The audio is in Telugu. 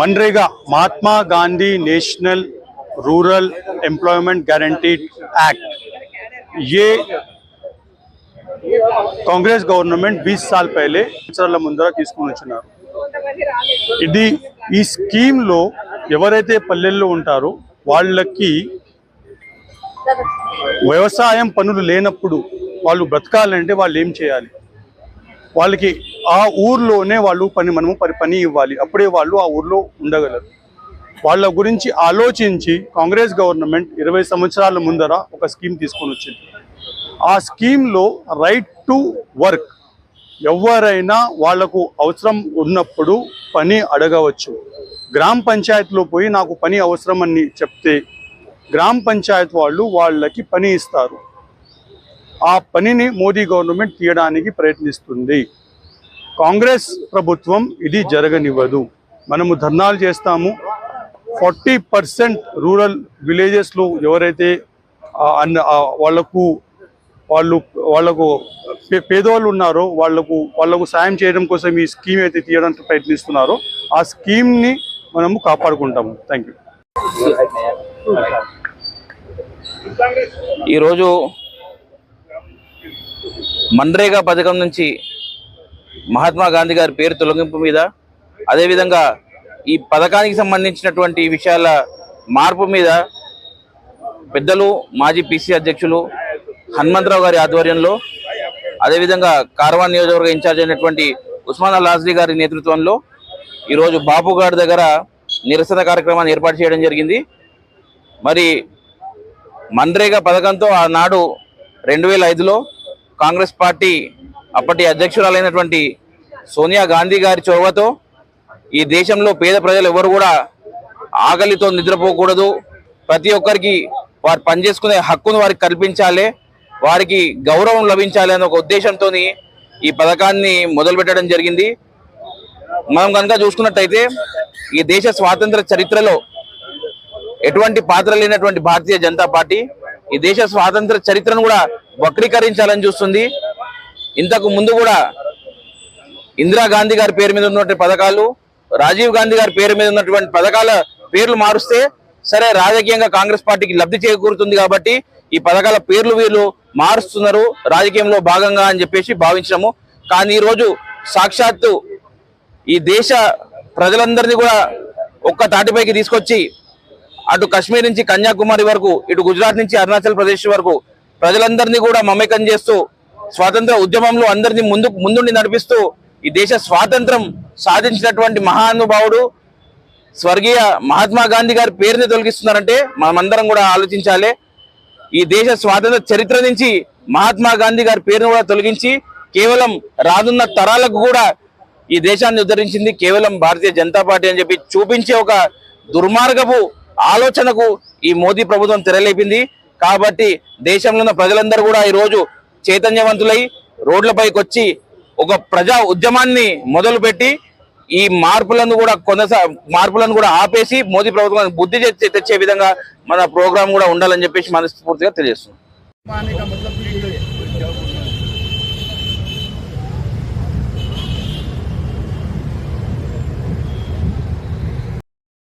MNREGA Mahatma Gandhi national rural employment guarantee act ये कांग्रेस गवर्नमेंट 20 साल पहले ముందర తీసుకొని వచ్చినారు। ఇది ఈ స్కీమ్ లో ఎవరైతే పల్లెల్లో ఉంటారో వాళ్ళకి వ్యవసాయం పనులు లేనప్పుడు వాళ్ళు బ్రతకాలంటే వాళ్ళు ఏం చేయాలి, వాళ్ళకి ఆ ఊర్లోనే వాళ్ళు పని ఇవ్వాలి, అప్పుడే వాళ్ళు ఆ ఊర్లో ఉండగలరు। వాళ్ళ గురించి ఆలోచించి కాంగ్రెస్ గవర్నమెంట్ 20 సంవత్సరాల ముందర ఒక స్కీమ్ తీసుకొని వచ్చింది। ఆ స్కీమ్లో రైట్ టు వర్క్, ఎవరైనా వాళ్లకు అవసరం ఉన్నప్పుడు పని అడగవచ్చు। గ్రామ పంచాయతీలో పోయి నాకు పని అవసరం అని చెప్తే గ్రామ పంచాయతీ వాళ్ళు వాళ్ళకి పని ఇస్తారు। ఆ పనిని మోదీ గవర్నమెంట్ తీయడానికి ప్రయత్నిస్తుంది। కాంగ్రెస్ ప్రభుత్వం ఇది జరగనివ్వదు। మనము ధర్నాలు చేస్తాము। 40% రూరల్ విలేజెస్లో ఎవరైతే వాళ్ళకు పేదవాళ్ళు ఉన్నారో వాళ్ళకు సాయం చేయడం కోసం ఈ స్కీమ్ అయితే తీయడానికి ప్రయత్నిస్తున్నారో ఆ స్కీమ్ని మనము కాపాడుకుంటాము। Thank you. ఈరోజు మన్రేగా పథకం నుంచి మహాత్మా గాంధీ గారి పేరు తొలగింపు మీద, అదేవిధంగా ఈ పథకానికి సంబంధించినటువంటి విషయాల మార్పు మీద పెద్దలు మాజీ పిసి అధ్యక్షులు హనుమంతరావు గారి ఆధ్వర్యంలో, అదేవిధంగా కార్వాన్ నియోజకవర్గ ఇన్ఛార్జ్ అయినటువంటి ఉస్మాన్ లాజ్లీ గారి నేతృత్వంలో ఈరోజు బాపుగాడ్ దగ్గర నిరసన కార్యక్రమాన్ని ఏర్పాటు చేయడం జరిగింది। మరి మన్రేగా పథకంతో ఆనాడు 2005లో కాంగ్రెస్ పార్టీ అప్పటి అధ్యక్షురాలైనటువంటి సోనియా గాంధీ గారి చొరవతో ఈ దేశంలో పేద ప్రజలు ఎవరు కూడా ఆకలితో నిద్రపోకూడదు, ప్రతి ఒక్కరికి వారు పనిచేసుకునే హక్కును వారికి కల్పించాలి, వారికి గౌరవం లభించాలి అనే ఒక ఉద్దేశంతో ఈ పథకాన్ని మొదలుపెట్టడం జరిగింది। మనం కనుక చూసుకున్నట్టయితే ఈ దేశ స్వాతంత్ర చరిత్రలో ఎటువంటి పాత్ర లేనటువంటి భారతీయ జనతా పార్టీ ఈ దేశ స్వాతంత్ర చరిత్రను కూడా వక్రీకరించాలని చూస్తుంది। ఇంతకు ముందు కూడా ఇందిరాగాంధీ గారి పేరు మీద ఉన్నటువంటి పథకాలు, రాజీవ్ గాంధీ గారి పేరు మీద ఉన్నటువంటి పథకాల పేర్లు మారుస్తే సరే రాజకీయంగా కాంగ్రెస్ పార్టీకి లబ్ధి చేకూరుతుంది కాబట్టి ఈ పథకాల పేర్లు వీళ్ళు మారుస్తున్నారు రాజకీయంలో భాగంగా అని చెప్పేసి భావించాము। కానీ ఈరోజు సాక్షాత్తు ఈ దేశ ప్రజలందరినీ కూడా ఒక్క తాటిపైకి తీసుకొచ్చి అటు కాశ్మీర్ నుంచి కన్యాకుమారి వరకు, ఇటు గుజరాత్ నుంచి అరుణాచల్ ప్రదేశ్ వరకు ప్రజలందరినీ కూడా మమేకం చేస్తూ స్వాతంత్ర ఉద్యమంలో అందరినీ ముందుండి నడిపిస్తూ ఈ దేశ స్వాతంత్రం సాధించినటువంటి మహానుభావుడు స్వర్గీయ మహాత్మా గాంధీ గారి పేరుని తొలగిస్తున్నారంటే మనమందరం కూడా ఆలోచించాలి। ఈ దేశ స్వాతంత్ర చరిత్ర నుంచి మహాత్మా గాంధీ గారి పేరును కూడా తొలగించి కేవలం రానున్న తరాలకు కూడా ఈ దేశాన్ని ఉద్ధరించింది కేవలం భారతీయ జనతా పార్టీ అని చెప్పి చూపించే ఒక దుర్మార్గపు ఆలోచనకు ఈ మోదీ ప్రభుత్వం తెరలేపింది। కాబట్టి దేశంలో ఉన్న ప్రజలందరూ కూడా ఈరోజు చైతన్యవంతులై రోడ్లపైకి వచ్చి ఒక ప్రజా ఉద్యమాన్ని మొదలుపెట్టి ఈ మార్పులను కూడా ఆపేసి మోదీ ప్రభుత్వానికి బుద్ధి తెచ్చే విధంగా మన ప్రోగ్రాం కూడా ఉండాలని చెప్పేసి మనస్ఫూర్తిగా తెలియజేస్తున్నాం।